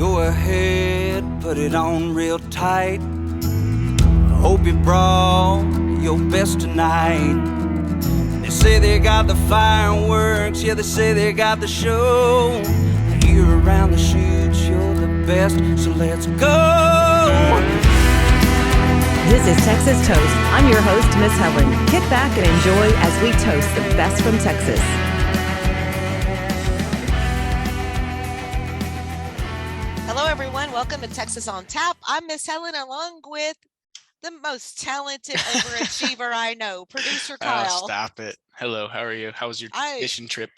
Go ahead, put it on real tight. Hope you brought your best tonight. They say they got the fireworks, yeah, they say they got the show. Here around the chutes, you're the best, so let's go. This is Texas Toast. I'm your host, Miss Helen. Kick back and enjoy as we toast the best from Texas. Hello, everyone. Welcome to Texas on Tap. I'm Miss Helen, along with the most talented overachiever I know, producer Kyle. Oh, stop it. Hello, how are you? How was your fishing trip?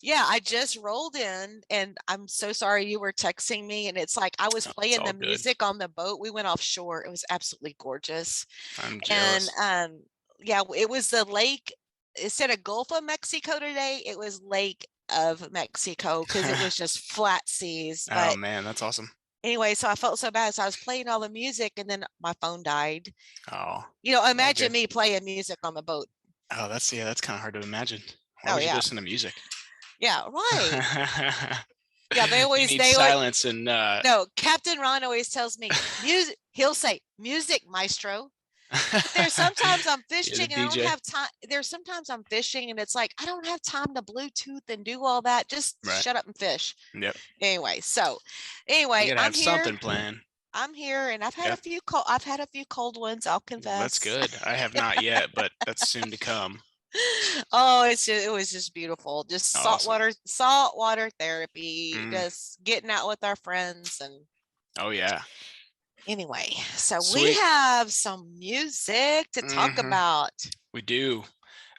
Yeah, I just rolled in, and I'm so sorry you were texting me, and it's like I was playing the music on the boat. We went offshore. It was absolutely gorgeous. I'm jealous. And yeah, it was the lake. Instead of Gulf of Mexico today, it was Lake of Mexico because it was just flat seas. Oh man, that's awesome. Anyway, so I felt so bad. So I was playing all the music and then my phone died. Oh. Imagine me playing music on the boat. Oh, that's kind of hard to imagine. Why would you listen to music? Yeah, right. Yeah, they always silence and no, Captain Ron always tells me music. He'll say music, maestro. There's sometimes I'm fishing and I don't have time. Sometimes I'm fishing and it's like I don't have time to Bluetooth and do all that. Just shut up and fish. Yep. Anyway, you gotta have something planned. I'm here and I've had a few cold ones, I'll confess. That's good. I have not yet, but that's soon to come. Oh, it was just beautiful. Just saltwater therapy, just getting out with our friends and oh yeah. Anyway, so we have some music to talk about. We do.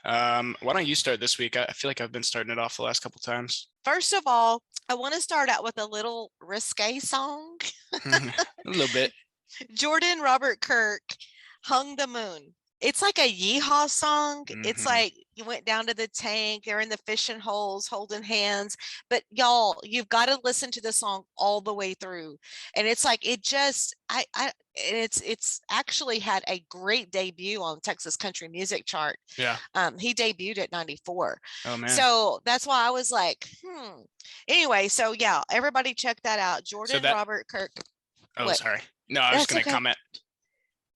Why don't you start this week? I feel like I've been starting it off the last couple times. First of all, I want to start out with a little risque song. A little bit. Jordan Robert Kirk, Hung the Moon. It's like a yeehaw song. It's like you went down to the tank, they're in the fishing holes holding hands. But y'all, you've got to listen to the song all the way through. And it's like it's actually had a great debut on Texas Country Music Chart. Yeah. He debuted at 94. Oh man. So that's why I was like, Anyway, so yeah, everybody check that out. Jordan Robert Kirk. Oh, sorry. No, I was just gonna comment.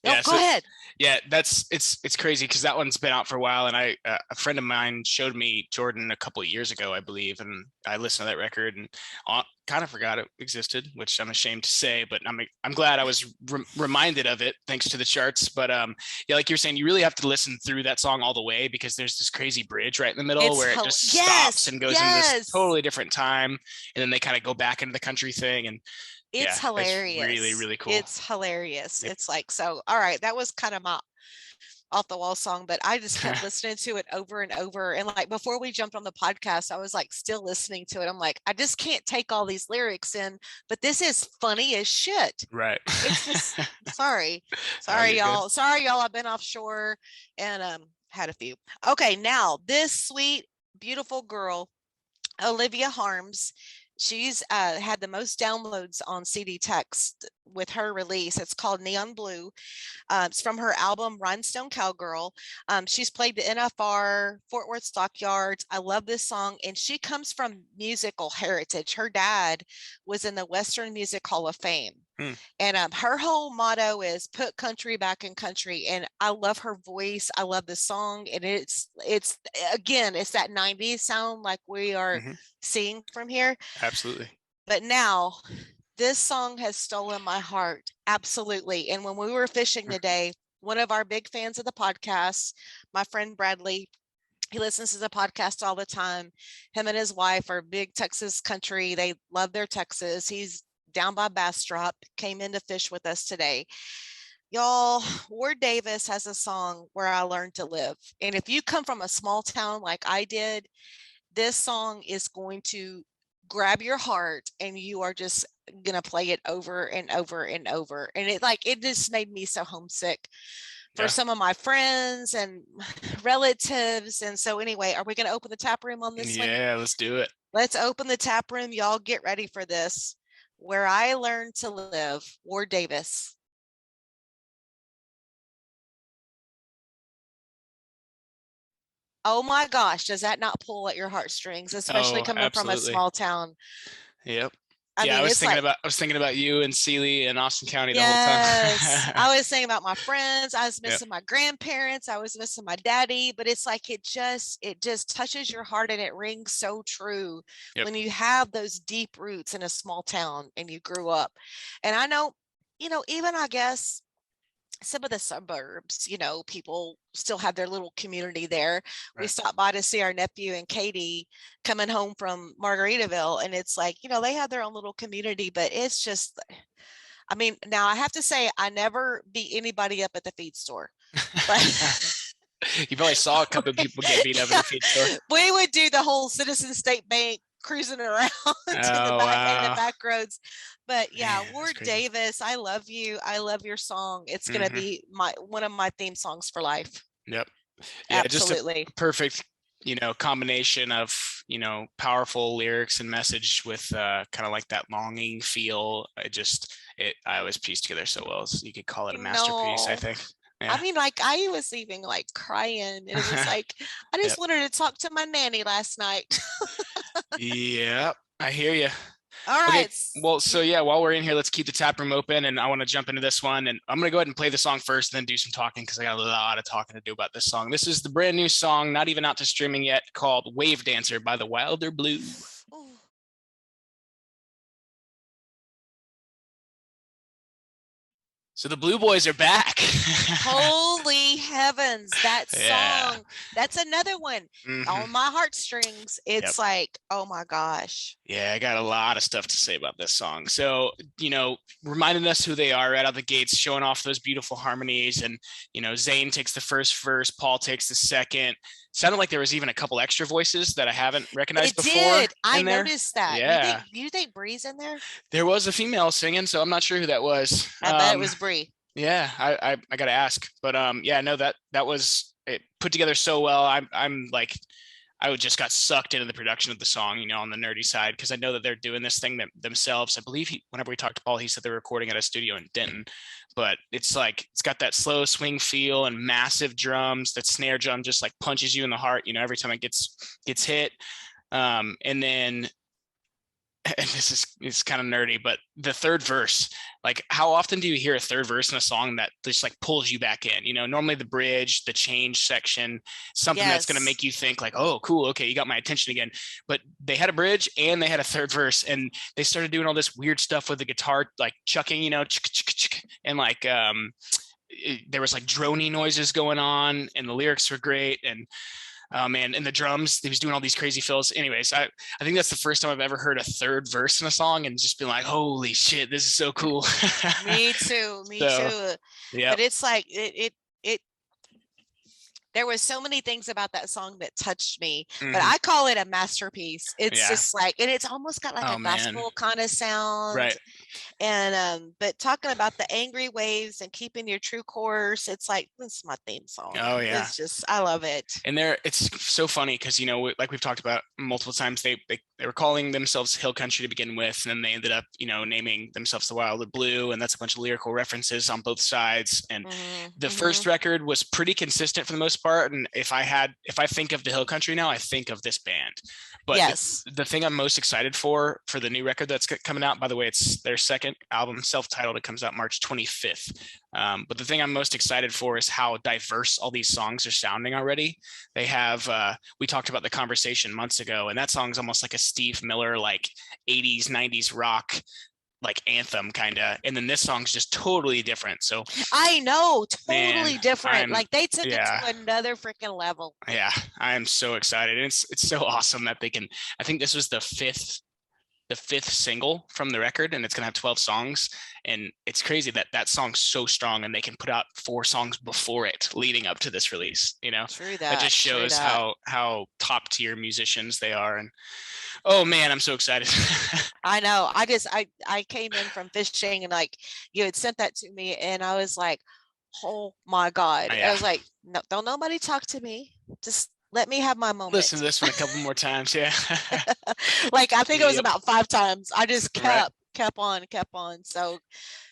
No, go ahead. Yeah, it's crazy because that one's been out for a while, and a friend of mine showed me Jordan a couple of years ago, I believe, and I listened to that record and kind of forgot it existed, which I'm ashamed to say, but I'm glad I was reminded of it thanks to the charts. But yeah, like you're saying, you really have to listen through that song all the way because there's this crazy bridge right in the middle where it just stops and goes in this totally different time, and then they kind of go back into the country thing and. It's hilarious. It's really, really cool. It's hilarious. Yep. It's like, so, all right, that was kind of my off the wall song, but I just kept listening to it over and over. And like, before we jumped on the podcast, I was like, still listening to it. I'm like, I just can't take all these lyrics in, but this is funny as shit. Right. It's just, sorry, y'all. Good. Sorry, y'all. I've been offshore and had a few. Okay. Now this sweet, beautiful girl, Olivia Harms, she's had the most downloads on CD Text with her release. It's called Neon Blue. It's from her album Rhinestone Cowgirl. She's played the NFR, Fort Worth Stockyards. I love this song. And she comes from musical heritage. Her dad was in the Western Music Hall of Fame. And her whole motto is put country back in country. And I love her voice. I love the song. And it's again, it's that 90s sound like we are seeing from here. Absolutely. But now this song has stolen my heart. Absolutely. And when we were fishing today, one of our big fans of the podcast, my friend Bradley, he listens to the podcast all the time. Him and his wife are big Texas country. They love their Texas. He's down by Bastrop, came in to fish with us today. Y'all, Ward Davis has a song, Where I Learned to Live. And if you come from a small town like I did, this song is going to grab your heart and you are just going to play it over and over and over. And it just made me so homesick for some of my friends and relatives. And so anyway, are we going to open the tap room on this one? Yeah, let's do it. Let's open the tap room. Y'all get ready for this. Where I Learned to Live, Ward Davis. Oh my gosh, does that not pull at your heartstrings, especially coming from a small town? Yep. I Yeah, mean, it's like, I was thinking about you and Sealy and Austin County the whole yes, time. I was thinking about my friends. I was Yep. missing my grandparents. I was missing my daddy. But it's like it just touches your heart, and it rings so true Yep. when you have those deep roots in a small town and you grew up. And I know, even I guess some of the suburbs, people still have their little community there. We Right. stopped by to see our nephew and Katie coming home from Margaritaville, and it's like, they have their own little community, but it's just, I mean, now I have to say, I never beat anybody up at the feed store, but You probably saw a couple of people get beat up in the feed store. we would do the whole Citizen State Bank cruising around in Oh, the wow. back roads. But yeah, Man, that's Ward crazy. Davis, I love you. I love your song. It's gonna Mhm. be one of my theme songs for life. Yep. Yeah, just a Absolutely. perfect, combination of, powerful lyrics and message with kind of like that longing feel. I always pieced together so well. So you could call it a masterpiece, I No. think. I Yeah. mean, like, I was even like crying. And it was like, I just Yep. wanted to talk to my nanny last night. Yeah, I hear you. All Okay, right. well, so yeah, while we're in here, let's keep the tap room open, and I want to jump into this one, and I'm gonna go ahead and play the song first, and then do some talking because I got a lot of talking to do about this song. This is the brand new song, not even out to streaming yet, called "Wave Dancer" by the Wilder Blue. Ooh. So the Blue Boys are back. Holy heavens, that Yeah. song. That's another one Mhm. on my heartstrings. It's like, oh my gosh. Yeah, I got a lot of stuff to say about this song. So, reminding us who they are right out the gates, showing off those beautiful harmonies. And, Zayn takes the first verse, Paul takes the second. Sounded like there was even a couple extra voices that I haven't recognized It before. did. I in there. noticed that. Yeah. You think Bree's in there? There was a female singing, so I'm not sure who that was. I bet it was Bree. Yeah, I got to ask. But yeah, no, that was it put together so well. I'm like, I just got sucked into the production of the song, on the nerdy side, because I know that they're doing this thing themselves. I believe whenever we talked to Paul, he said they're recording at a studio in Denton, but it's like, it's got that slow swing feel and massive drums. That snare drum just like punches you in the heart, every time it gets hit. And then, and it's kind of nerdy, but the third verse, like, how often do you hear a third verse in a song that just like pulls you back in? Normally the bridge, the change section, something that's going to make you think like, oh, cool, okay, you got my attention again. But they had a bridge and they had a third verse, and they started doing all this weird stuff with the guitar, like chucking, and like there was like droning noises going on, and the lyrics were great. And oh man, and the drums, he was doing all these crazy fills. Anyways, I think that's the first time I've ever heard a third verse in a song and just been like, holy shit, this is so cool. Me too. Me too. Yeah. But it's like it there was so many things about that song that touched me, but I call it a masterpiece. It's just like, and it's almost got like a gospel kind of sound. Right. And but talking about the angry waves and keeping your true course, it's like, this is my theme song. Oh yeah. It's just, I love it. And it's so funny because, like we've talked about multiple times, they were calling themselves Hill Country to begin with, and then they ended up, naming themselves the Wilder Blue, and that's a bunch of lyrical references on both sides. And the first record was pretty consistent for the most part. And if I think of the Hill Country now, I think of this band. But yes, the thing I'm most excited for the new record that's coming out, by the way, it's their second album, self-titled. It comes out March 25th. But the thing I'm most excited for is how diverse all these songs are sounding already. They have, we talked about The Conversation months ago, and that song's almost like a Steve Miller, like 80s, 90s rock, like anthem kind of. And then this song's just totally different. So I know, totally different. Like they took it to another freaking level. Yeah, I am so excited. And it's so awesome that they can, I think this was the fifth single from the record, and it's gonna have 12 songs. And it's crazy that song's so strong, and they can put out 4 songs before it leading up to this release. True that just shows how top tier musicians they are. And oh man, I'm so excited. I know. I came in from fishing, and like you had sent that to me, and I was like, oh my God. I was like, no, don't nobody talk to me. Just let me have my moment. Listen to this one a couple more times. Yeah. Like I think it was about 5 times. I just kept on. So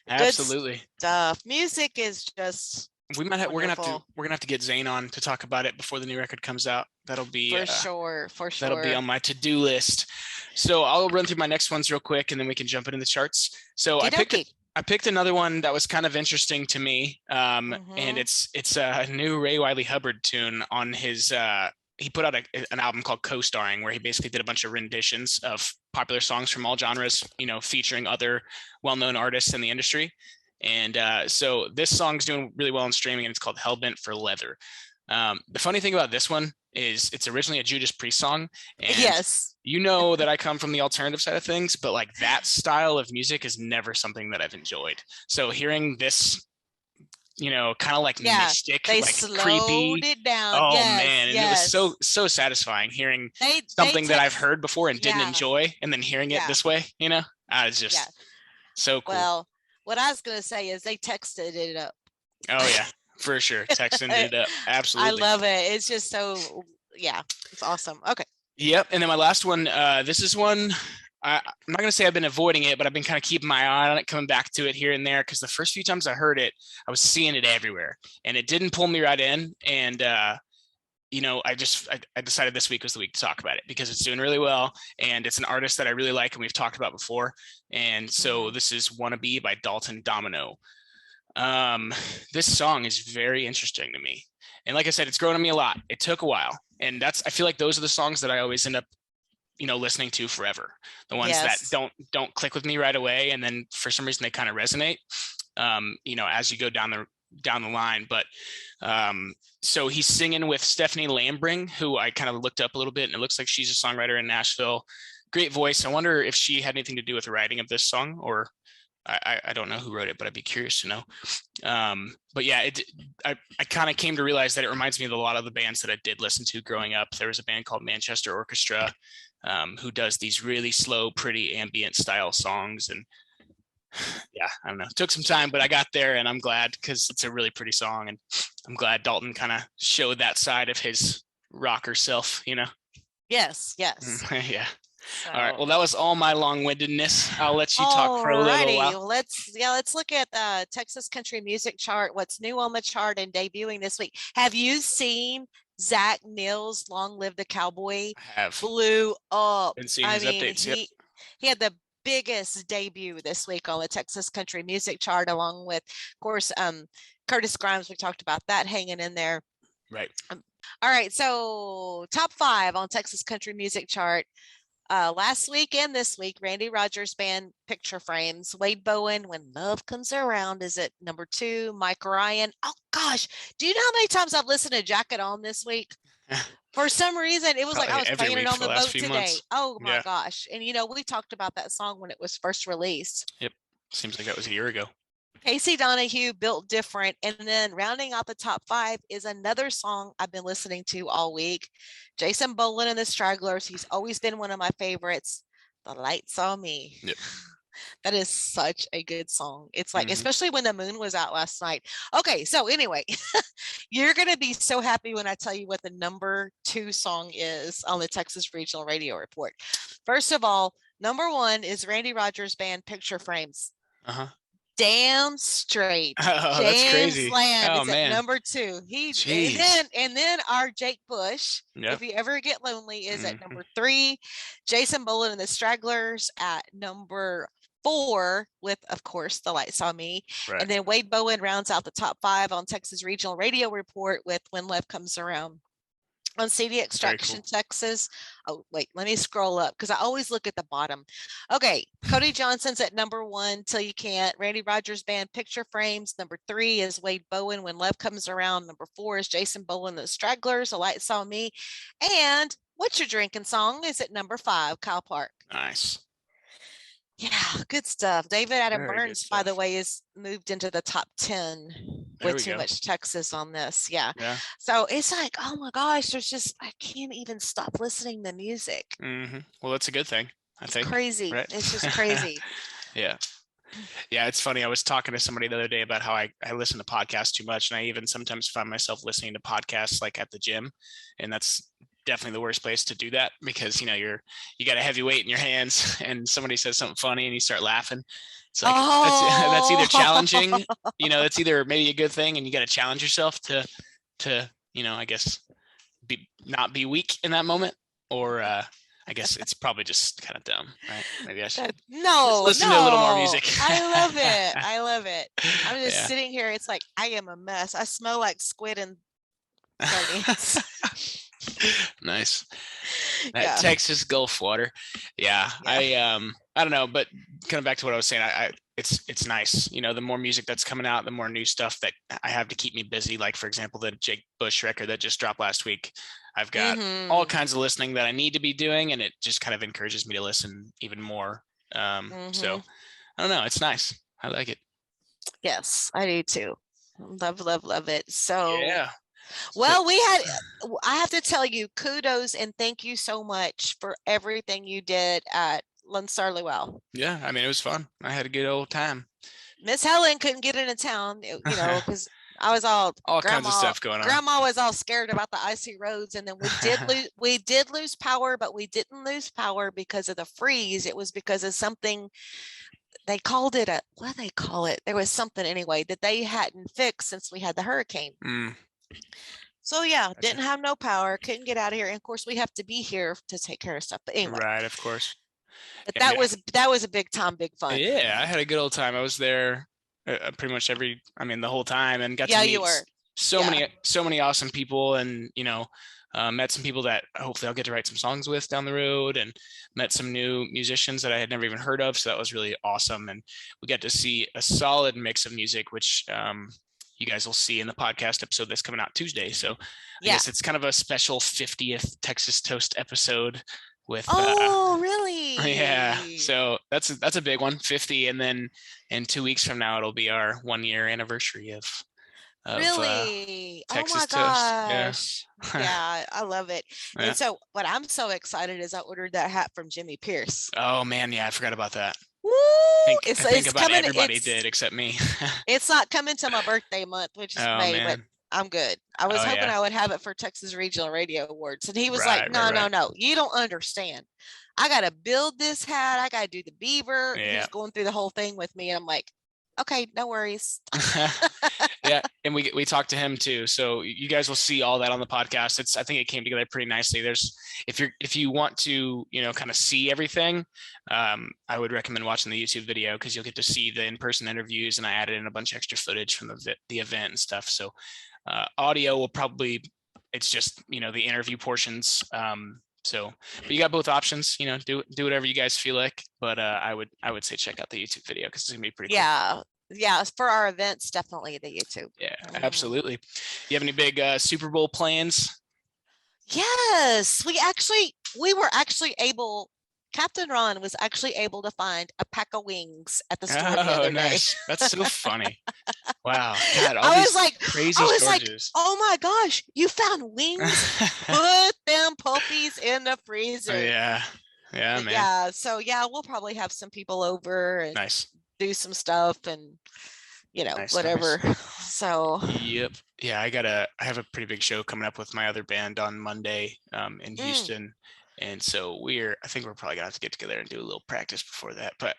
absolutely. Good stuff. Music is just we're gonna have to get Zayn on to talk about it before the new record comes out. That'll be for sure. That'll be on my to-do list. So I'll run through my next ones real quick, and then we can jump into the charts. So I picked another one that was kind of interesting to me, and it's a new Wylie Hubbard tune on his. He put out an album called Co-Starring, where he basically did a bunch of renditions of popular songs from all genres, featuring other well-known artists in the industry. And so this song's doing really well in streaming, and it's called Hellbent for Leather. The funny thing about this one is it's originally a Judas Priest song. And yes. That I come from the alternative side of things, but like that style of music is never something that I've enjoyed. So hearing this, kind of like mystic, they like slowed creepy. It down. Oh yes, man, and yes. it was so satisfying hearing something that I've heard before and didn't enjoy, and then hearing it this way. It's just so cool. Well, what I was gonna say is they texted it up. Oh yeah, for sure, texting it up. Absolutely, I love it. It's just so it's awesome. Okay. Yep, and then my last one. This is one. I'm not going to say I've been avoiding it, but I've been kind of keeping my eye on it, coming back to it here and there, because the first few times I heard it, I was seeing it everywhere, and it didn't pull me right in. And, I decided this week was the week to talk about it because it's doing really well, and it's an artist that I really like, and we've talked about before. And so this is Wannabe by Dalton, Domino. This song is very interesting to me. And like I said, it's grown on me a lot. It took a while. And I feel like those are the songs that I always end up listening to forever, the ones that don't click with me right away, and then for some reason they kind of resonate as you go down the line. But so he's singing with Stephanie Lambring, who I kind of looked up a little bit, and it looks like she's a songwriter in Nashville. Great voice. I wonder if she had anything to do with the writing of this song, or I don't know who wrote it, but I'd be curious to know. But yeah, I kind of came to realize that it reminds me of a lot of the bands that I did listen to growing up. There was a band called Manchester Orchestra, who does these really slow, pretty ambient style songs. And I don't know, it took some time, but I got there, and I'm glad, because it's a really pretty song, and I'm glad Dalton kind of showed that side of his rocker self, Yes. Yeah. So. All right. Well, that was all my long-windedness. I'll let you talk for a little while. Let's look at the Texas Country Music Chart. What's new on the chart and debuting this week? Have you seen Zach Neal's "Long Live the Cowboy"? I have. Blew up. Been seeing his updates. He had the biggest debut this week on the Texas Country Music Chart, along with, of course, Curtis Grimes. We talked about that hanging in there. Right. All right. So top 5 on Texas Country Music Chart. Last week and this week, Randy Rogers Band, Picture Frames. Wade Bowen, When Love Comes Around, is at number 2. Mike Ryan. Oh gosh, do you know how many times I've listened to Jacket On this week? For some reason, it was like I was playing it on the boat today. Months. Oh my gosh. And we talked about that song when it was first released. Yep. Seems like that was a year ago. Casey Donahue, Built Different. And then rounding out the top 5 is another song I've been listening to all week. Jason Boland and the Stragglers. He's always been one of my favorites. The Light Saw Me. Yep. That is such a good song. It's like, especially when the moon was out last night. Okay, so anyway, you're going to be so happy when I tell you what the number 2 song is on the Texas Regional Radio Report. First of all, number 1 is Randy Rogers Band, Picture Frames. Damn straight. Oh, that's crazy. Slam is at number 2. And then our Jake Bush, If You Ever Get Lonely, is at number 3. Jason Boland and the Stragglers at number 4, with, of course, The Light Saw Me. Right. And then Wade Bowen rounds out the top 5 on Texas Regional Radio Report with When Love Comes Around. On CD Extraction, Texas. Oh, wait, let me scroll up because I always look at the bottom. Okay, Cody Johnson's at number 1, Till You Can't. Randy Rogers Band, Picture Frames. Number 3 is Wade Bowen, When Love Comes Around. Number 4 is Jason Boland, The Stragglers, A Light Saw Me. And What's Your Drinking Song is at number 5, Kyle Park. Nice. Yeah, good stuff. David Adam Burns, by the way, is moved into the top 10 with Too Much Texas on this. Yeah. So it's like, oh my gosh, I can't even stop listening to music. Well, that's a good thing, I think. It's crazy. Right? It's just crazy. Yeah, it's funny. I was talking to somebody the other day about how I listen to podcasts too much, and I even sometimes find myself listening to podcasts like at the gym, and that's definitely the worst place to do that because you got a heavy weight in your hands and somebody says something funny and you start laughing. It's like that's either challenging, that's either maybe a good thing and you got to challenge yourself to I guess not be weak in that moment, or I guess it's probably just kind of dumb, right? Maybe I should No, listen to a little more music. I love it. I love it. I'm just Yeah. sitting here. It's like I am a mess. I smell like squid and sardines. Nice. That Yeah. Texas Gulf water. Yeah. Yeah. I don't know, but kind of back to what I was saying, it's nice. The more music that's coming out, the more new stuff that I have to keep me busy. Like, for example, the Jake Bush record that just dropped last week. I've got all kinds of listening that I need to be doing, and it just kind of encourages me to listen even more. So I don't know. It's nice. I like it. Yes, I do too. Love, love, love it. So Yeah. well, I have to tell you, kudos and thank you so much for everything you did at Lone Star Luau. Yeah. I mean, it was fun. I had a good old time. Miss Helen couldn't get into town, because I was all kinds of stuff going on. Grandma was all scared about the icy roads, and then we did lose power, but we didn't lose power because of the freeze. It was because of something. They called it what do they call it? There was something anyway that they hadn't fixed since we had the hurricane. So yeah, didn't have no power, couldn't get out of here. And of course we have to be here to take care of stuff. But anyway. Right, of course. But that was a big fun. Yeah, I had a good old time. I was there pretty much the whole time, and got to meet so many awesome people, and met some people that hopefully I'll get to write some songs with down the road, and met some new musicians that I had never even heard of. So that was really awesome. And we got to see a solid mix of music, which you guys will see in the podcast episode that's coming out Tuesday. So I guess it's kind of a special 50th Texas Toast episode with really? Yeah. So that's a big one, 50. And then in 2 weeks from now, it'll be our 1-year anniversary of really? Texas oh my Toast. gosh. Yeah, I love it. Yeah. And so what I'm so excited is I ordered that hat from Jimmy Pierce. Oh man, yeah, I forgot about that. Woo! I think It's about coming, everybody did except me. It's not coming to my birthday month, which is May, man. but I'm good. I was hoping yeah. I would have it for Texas Regional Radio Awards. And he was Right, like, no, you don't understand. I got to build this hat. I got to do the beaver. Yeah. He's going through the whole thing with me. And I'm like, okay, no worries. Yeah, and we talked to him too, so you guys will see all that on the podcast. I think it came together pretty nicely. There's if you want to kind of see everything, I would recommend watching the YouTube video, because you'll get to see the in-person interviews, and I added in a bunch of extra footage from the event and stuff. So audio will probably, it's just the interview portions. But you got both options. Do whatever you guys feel like. But I would say check out the YouTube video, because it's gonna be pretty cool. Yeah, for our events, definitely the YouTube. Yeah, absolutely. You have any big Super Bowl plans? Yes, we were actually able. Captain Ron was actually able to find a pack of wings at the store the other day. Nice. That's so funny. Wow. God, all I these was like, crazy storages. oh my gosh, you found wings? Put them puppies in the freezer. Yeah, man. Yeah, so yeah, we'll probably have some people over and Nice. do some stuff, and whatever. Nice. So yep. Yeah, I have a pretty big show coming up with my other band on Monday in Houston. And so I think we're probably gonna have to get together and do a little practice before that. But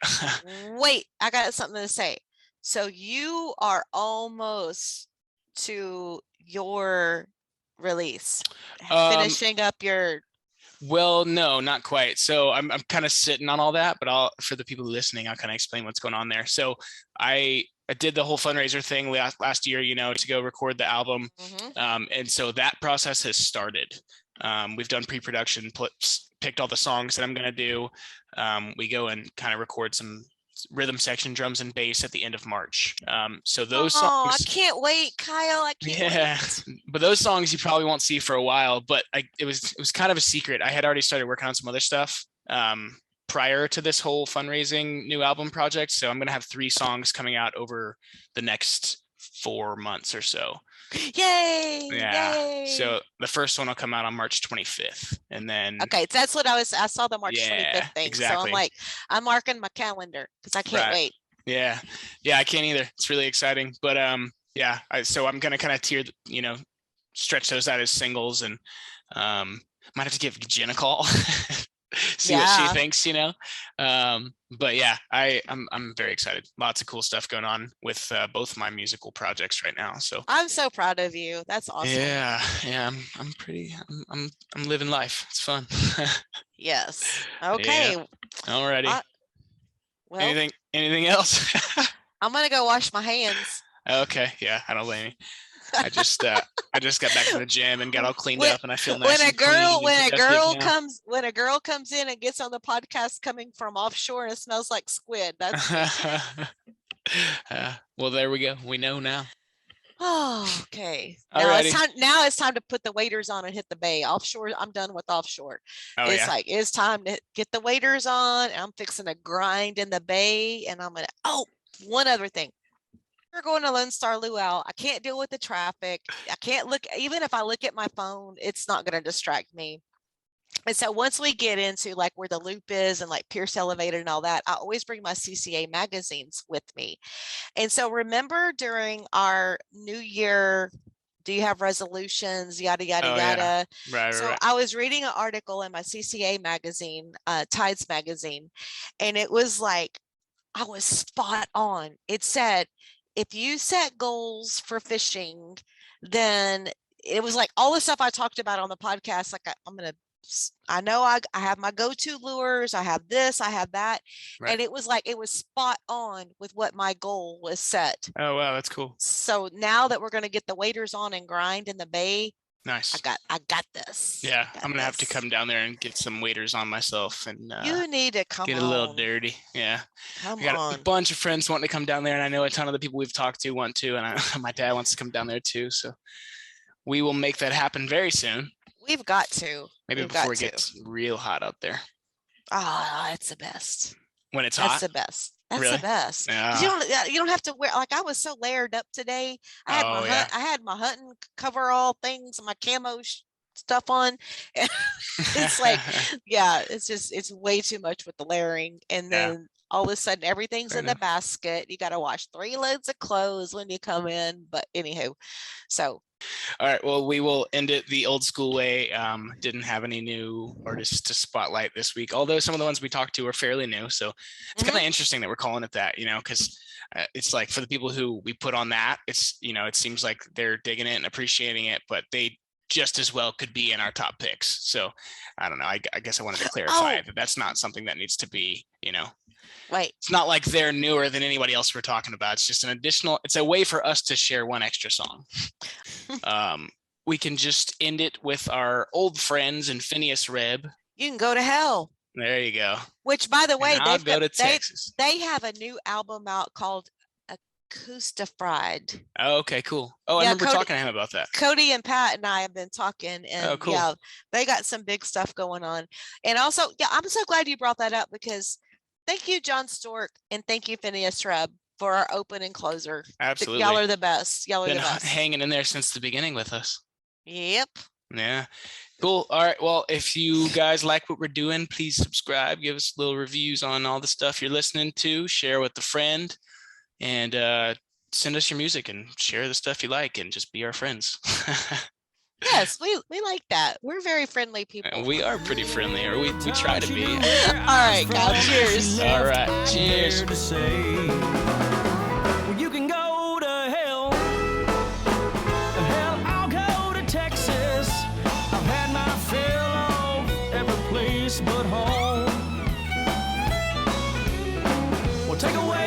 wait, I got something to say. So you are almost to your release, finishing up your. Well, no, not quite. So I'm kind of sitting on all that, but for the people listening, I'll kind of explain what's going on there. So I did the whole fundraiser thing last year, to go record the album. And so that process has started. We've done pre-production, picked all the songs that I'm going to do. We go and kind of record some rhythm section, drums and bass at the end of March. So those songs. I can't wait, Kyle. I can't wait. But those songs you probably won't see for a while, but it was kind of a secret. I had already started working on some other stuff prior to this whole fundraising new album project. So I'm going to have 3 songs coming out over the next 4 months or so. Yay! Yeah. Yay. So the first one will come out on March 25th, and then. Okay, that's what I saw the March 25th thing. Exactly. So I'm like, I'm marking my calendar because I can't wait. Yeah, I can't either. It's really exciting, but so I'm gonna kind of stretch those out as singles, and might have to give Jen a call. see what she Yeah. thinks, but yeah, I'm very excited. Lots of cool stuff going on with both my musical projects right now. So I'm so proud of you. That's awesome. yeah, I'm living life. It's fun. Yes. Okay. Yeah. Alrighty. Well, Anything else? I'm gonna go wash my hands. Okay. Yeah, I don't blame you. I just got back from the gym and got all cleaned up, and I feel nice. When a girl comes in and gets on the podcast coming from offshore and it smells like squid, that's well, there we go. We know now. Oh, okay. Now it's time to put the waders on and hit the bay. Offshore, I'm done with offshore. It's time to get the waders on. And I'm fixing to grind in the bay, and I'm gonna. Oh, one other thing. We're going to Lone Star Luau. I can't deal with the traffic. I can't look. Even if I look at my phone, it's not going to distract me. And so once we get into like where the loop is and like Pierce Elevated and all that, I always bring my CCA magazines with me. And so remember during our New Year, do you have resolutions, yada, yada, yada. Yeah. Right. I was reading an article in my CCA magazine, Tides magazine, and it was like, I was spot on. It said, if you set goals for fishing, then it was like all the stuff I talked about on the podcast. Like I know I have my go-to lures. I have this, I have that. Right. And it was like, it was spot on with what my goal was set. Oh, wow. That's cool. So now that we're going to get the waders on and grind in the bay. Nice. I got this. Yeah. I'm going to have to come down there and get some waders on myself. And you need to come get a little dirty. Yeah. Come I got on. a bunch of friends wanting to come down there, and I know a ton of the people we've talked to want to, and my dad wants to come down there too. So we will make that happen very soon. We've got to. Maybe before it gets real hot out there. Oh, it's the best. When it's hot? That's the best. That's really? The best. Yeah. You don't have to wear, like I was so layered up today. I had my hunting coverall things and my camo stuff on. It's like, it's way too much with the layering. And then all of a sudden everything's in the basket. You got to wash 3 loads of clothes when you come in. But anywho, so. All right. Well, we will end it the old school way. Didn't have any new artists to spotlight this week, although some of the ones we talked to are fairly new. So it's kind of interesting that we're calling it that, because it's like for the people who we put on that, it's, it seems like they're digging it and appreciating it, but they just as well could be in our top picks. So I don't know. I guess I wanted to clarify that that's not something that needs to be, Right. It's not like they're newer than anybody else we're talking about. It's just it's a way for us to share one extra song. We can just end it with our old friends and Phineas Reb. You Can Go to Hell. There you go. Which, by the way, Texas. They have a new album out called Acoustifried. Oh, okay, cool. Oh, I remember talking to him about that. Cody and Pat and I have been talking, and cool. They got some big stuff going on. And also, I'm so glad you brought that up, because thank you, John Stork, and thank you, Phineas Reb, for our open and closer. Absolutely. Y'all are the best. Y'all are the best. Hanging in there since the beginning with us. Yep. Yeah. Cool. All right. Well, if you guys like what we're doing, please subscribe, give us little reviews on all the stuff you're listening to, share with a friend, and send us your music and share the stuff you like, and just be our friends. Yes, we like that. We're very friendly people. We are pretty friendly, or we try to be. All right, guys. Cheers. All right. Cheers. Well, you can go to hell. Hell, I'll go to Texas. I've had my fill of every place but home. Well, take away